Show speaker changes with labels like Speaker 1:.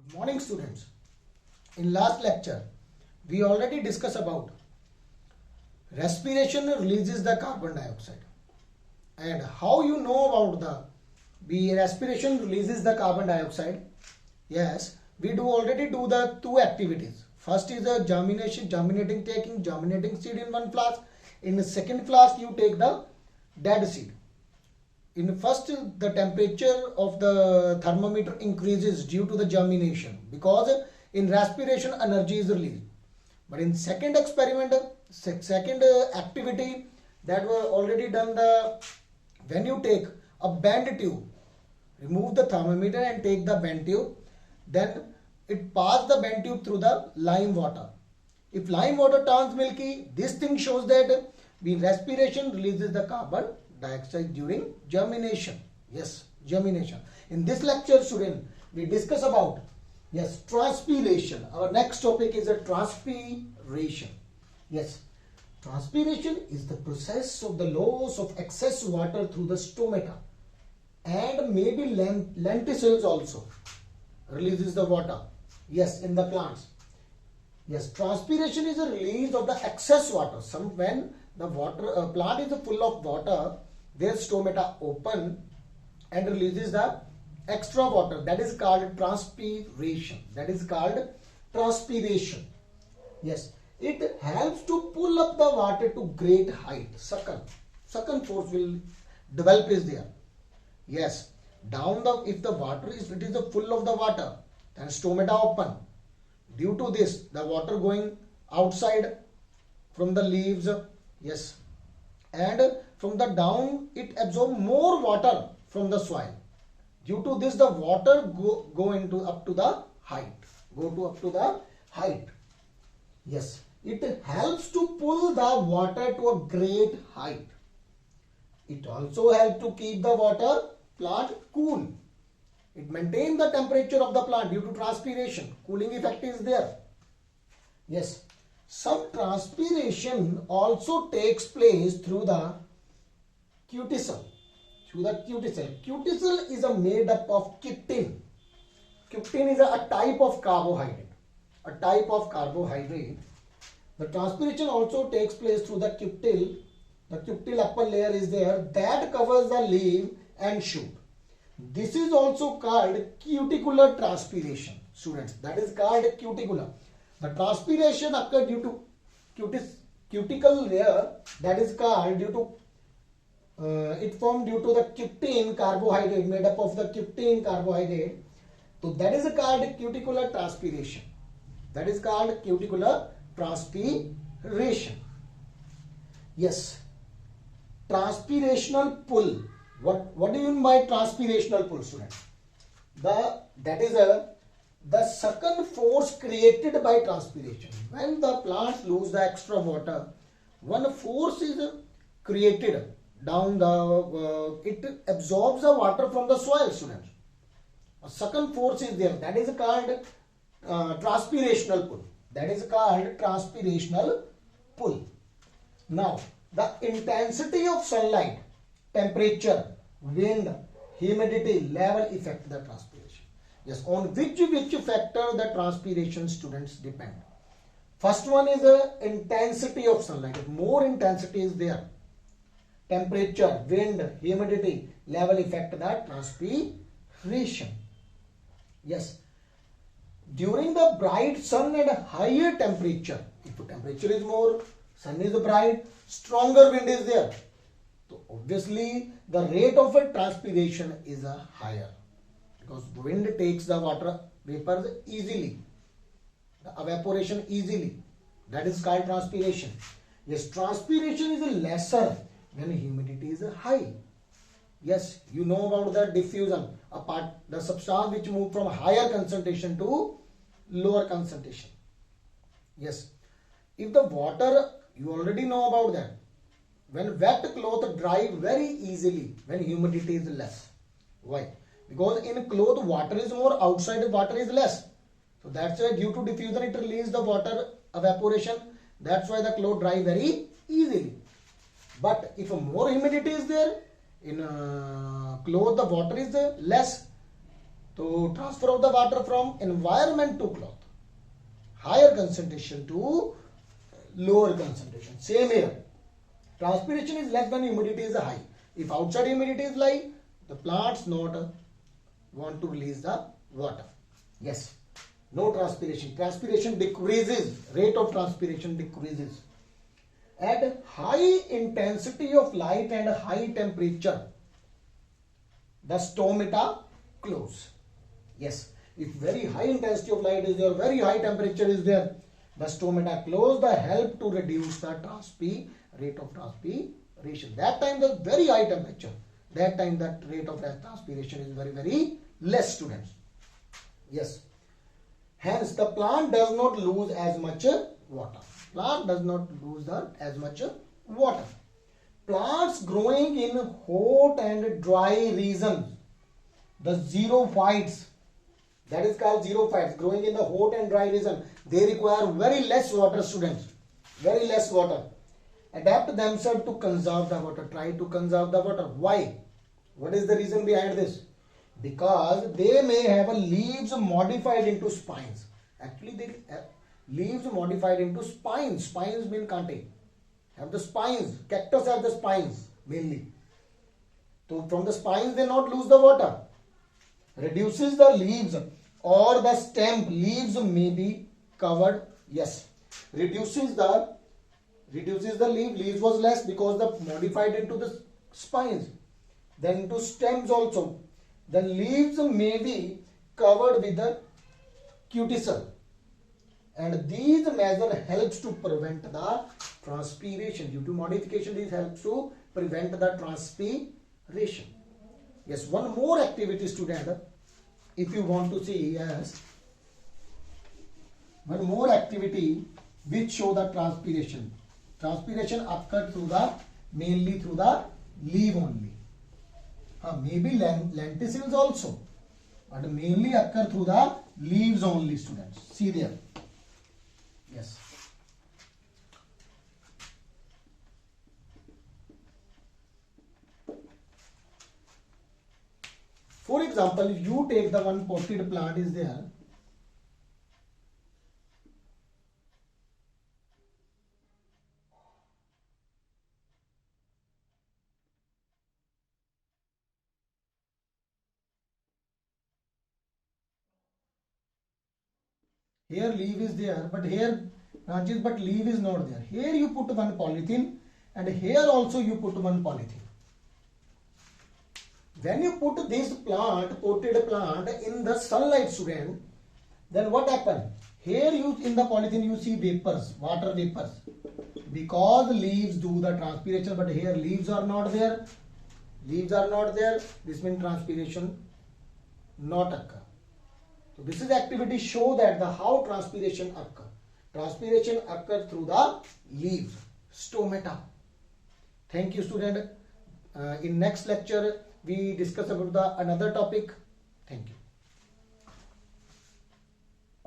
Speaker 1: Good morning students. In last lecture, we already discussed about respiration releases the carbon dioxide and how you know about the respiration releases the carbon dioxide. Yes, we already do the two activities. First is the germinating, taking germinating seed in one flask. In the second flask, you take the dead seed. In first, the temperature of the thermometer increases due to the germination because in respiration energy is released. But in second experiment, second activity that were already done, when you take a bent tube, remove the thermometer and take the bent tube, then it pass the bent tube through the lime water. If lime water turns milky, this thing shows that respiration releases the carbon dioxide during germination. Yes, germination. In this lecture, student, we discuss about transpiration. Our next topic is a transpiration. Yes, transpiration is the process of the loss of excess water through the stomata and maybe lenticels also releases the water. Yes, in the plants. Yes, transpiration is a release of the excess water. When the water plant is full of water, their stomata open and releases the extra water. That is called transpiration. That is called transpiration. Yes, it helps to pull up the water to great height. Suction force will develop is there. Yes, if the water is full of the water, then stomata open. Due to this, the water going outside from the leaves. Yes, and from the down it absorbs more water from the soil. Due to this, the water go into up to the height. Yes, it helps to pull the water to a great height. It also helps to keep the water plant cool. It maintains the temperature of the plant due to transpiration. Cooling effect is there. Yes, some transpiration also takes place through the cuticle. Cuticle is made up of chitin. Chitin is a type of carbohydrate. The transpiration also takes place through the cuticle. The cuticle upper layer is there that covers the leaf and shoot. This is also called cuticular transpiration, students. That is called cuticular. The transpiration occurs due to cuticle layer. That is called due to it formed due to the chitin carbohydrate, made up of the chitin carbohydrate. So that is called cuticular transpiration. Yes, transpirational pull. What do you mean by transpirational pull, student? That is the suction force created by transpiration. When the plants lose the extra water, one force is created down it absorbs the water from the soil, students. A suction force is there. That is called transpirational pull. Now, the intensity of sunlight, temperature, wind, humidity level affect the transpiration. Yes, on which factor the transpiration, students, depend. First one is the intensity of sunlight. If more intensity is there, temperature, wind, humidity level affect the transpiration. Yes, during the bright sun and higher temperature, if the temperature is more, sun is bright, stronger wind is there. So obviously the rate of transpiration is higher because wind takes the water vapors easily, the evaporation easily. That is called transpiration. Yes, transpiration is lesser when humidity is high. Yes, you know about the diffusion, the substance which move from higher concentration to lower concentration. Yes, if the water, you already know about that. When wet cloth dry very easily when humidity is less. Why? Because in cloth water is more, outside water is less. So that's why due to diffusion it releases the water evaporation. That's why the cloth dry very easily. But if more humidity is there, in cloth the water is less. So transfer of the water from environment to cloth, higher concentration to lower concentration. Same here. Transpiration is less when humidity is high. If outside humidity is high, the plants not want to release the water. Yes. No transpiration. Transpiration decreases. Rate of transpiration decreases. At high intensity of light and high temperature, the stomata close. Yes. If very high intensity of light is there, very high temperature is there, the stomata close, the help to reduce the rate of transpiration. That time the very high temperature, that time that rate of transpiration is very, very less, students. Yes. Hence the plant does not lose as much water. Plant does not lose as much water. Plants growing in hot and dry regions, the xerophytes, that is called xerophytes, growing in the hot and dry region, they require very less water, students. Very less water. Adapt themselves to conserve the water. Try to conserve the water. Why? What is the reason behind this? Because they may have leaves modified into spines. Actually, they have leaves modified into spines. Spines mean kante. Have the spines. Cactus have the spines mainly. So from the spines they not lose the water. Reduces the leaves or the stem. Leaves may be covered. Yes. Reduces the leaf. Leaves was less because the modified into the spines. Then into stems also. The leaves may be covered with the cuticle. And these measure helps to prevent the transpiration. Due to modification, this helps to prevent the transpiration. Yes, one more activity, student, if you want to see, yes, one more activity which show the transpiration. Transpiration occurs mainly through the leaf only. Maybe lenticels also, but mainly occur through the leaves only, students. See there. Yes. For example, if you take the one potted plant is there. Here leaf is there, but here branches, but leaf is not there. Here you put one polythene and here also you put one polythene. When you put this plant, potted plant in the sunlight, student, then what happen? Here you in the polythene you see vapors, water vapors. Because leaves do the transpiration, but here leaves are not there. Leaves are not there. This means transpiration not occur. So this is activity show that the how transpiration occur. Transpiration occurs through the leaves, stomata. Thank you, student. In next lecture we discuss about the another topic. Thank you.